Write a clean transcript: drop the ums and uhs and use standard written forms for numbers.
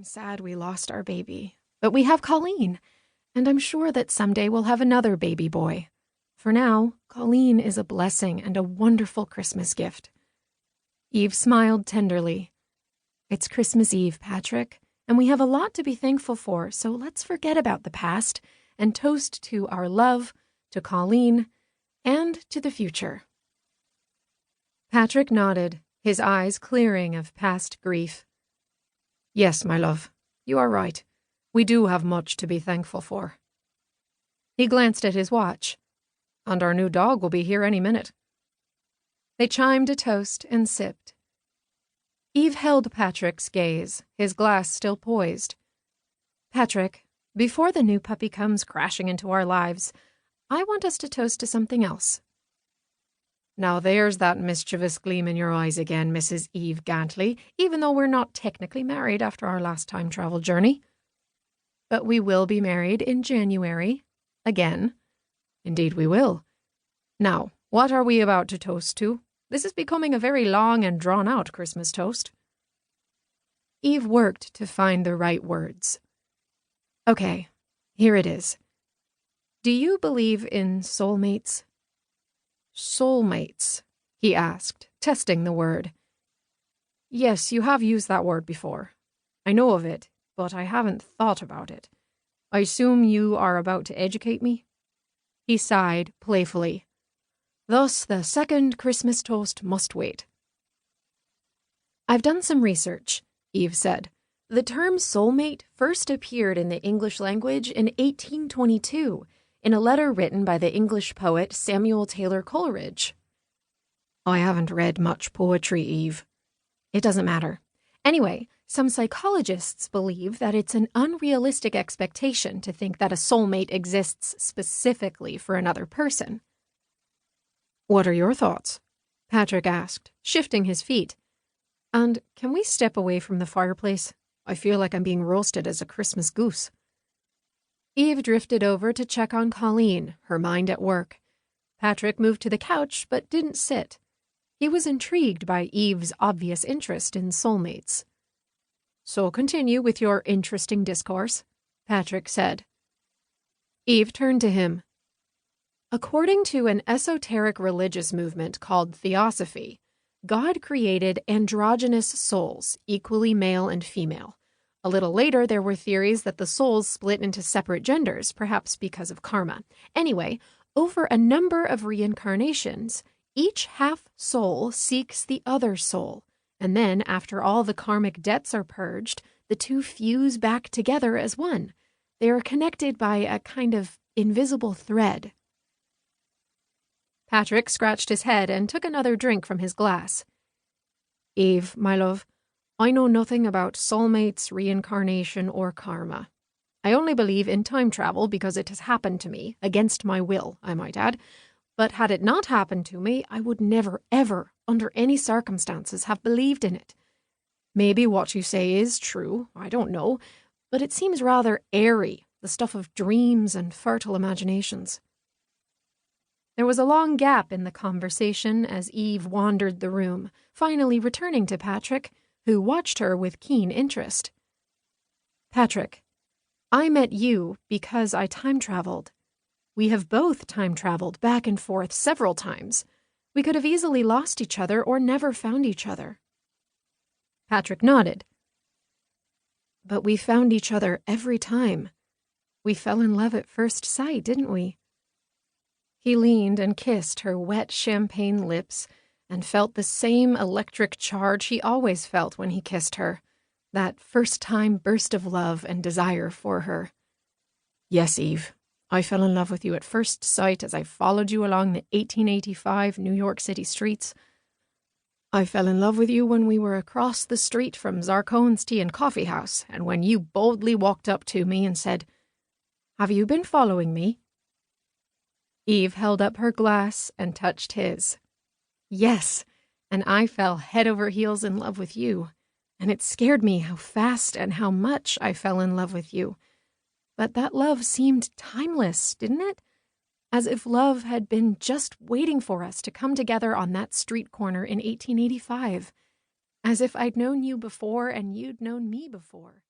sad we lost our baby, but we have Colleen, and I'm sure that someday we'll have another baby boy. For now, Colleen is a blessing and a wonderful Christmas gift." Eve smiled tenderly. "It's Christmas Eve, Patrick, and we have a lot to be thankful for, so let's forget about the past and toast to our love, to Colleen, and to the future." Patrick nodded, his eyes clearing of past grief. "Yes, my love, you are right. We do have much to be thankful for." He glanced at his watch. "And our new dog will be here any minute." They chimed a toast and sipped. Eve held Patrick's gaze, his glass still poised. "Patrick, before the new puppy comes crashing into our lives, I want us to toast to something else." "Now there's that mischievous gleam in your eyes again, Mrs. Eve Gantley, even though we're not technically married after our last time travel journey." "But we will be married in January. Again." "Indeed we will. Now, what are we about to toast to? This is becoming a very long and drawn-out Christmas toast." Eve worked to find the right words. "Okay, here it is. Do you believe in soulmates?" "Soulmates?" he asked, testing the word. "Yes, you have used that word before. I know of it, but I haven't thought about it. I assume you are about to educate me?" He sighed playfully. "Thus, the second Christmas toast must wait." "I've done some research," Eve said. "The term soulmate first appeared in the English language in 1822, in a letter written by the English poet Samuel Taylor Coleridge." "I haven't read much poetry, Eve." "It doesn't matter. Anyway, some psychologists believe that it's an unrealistic expectation to think that a soulmate exists specifically for another person." "What are your thoughts?" Patrick asked, shifting his feet. "And can we step away from the fireplace? I feel like I'm being roasted as a Christmas goose." Eve drifted over to check on Colleen, her mind at work. Patrick moved to the couch but didn't sit. He was intrigued by Eve's obvious interest in soulmates. "So continue with your interesting discourse," Patrick said. Eve turned to him. "According to an esoteric religious movement called Theosophy, God created androgynous souls, equally male and female. A little later, there were theories that the souls split into separate genders, perhaps because of karma. Anyway, over a number of reincarnations, each half soul seeks the other soul, and then, after all the karmic debts are purged, the two fuse back together as one. They are connected by a kind of invisible thread." Patrick scratched his head and took another drink from his glass. "Eve, my love, I know nothing about soulmates, reincarnation, or karma. I only believe in time travel because it has happened to me, against my will, I might add. But had it not happened to me, I would never, ever, under any circumstances, have believed in it. Maybe what you say is true, I don't know, but it seems rather airy, the stuff of dreams and fertile imaginations." There was a long gap in the conversation as Eve wandered the room, finally returning to Patrick, who watched her with keen interest. "Patrick, I met you because I time-traveled. We have both time-traveled back and forth several times. We could have easily lost each other or never found each other." Patrick nodded. "But we found each other every time. We fell in love at first sight, didn't we?" He leaned and kissed her wet champagne lips and felt the same electric charge he always felt when he kissed her, that first-time burst of love and desire for her. "Yes, Eve, I fell in love with you at first sight as I followed you along the 1885 New York City streets. I fell in love with you when we were across the street from Zarcone's Tea and Coffee House, and when you boldly walked up to me and said, 'Have you been following me?'" Eve held up her glass and touched his. "Yes, and I fell head over heels in love with you, and it scared me how fast and how much I fell in love with you. But that love seemed timeless, didn't it? As if love had been just waiting for us to come together on that street corner in 1885. As if I'd known you before and you'd known me before."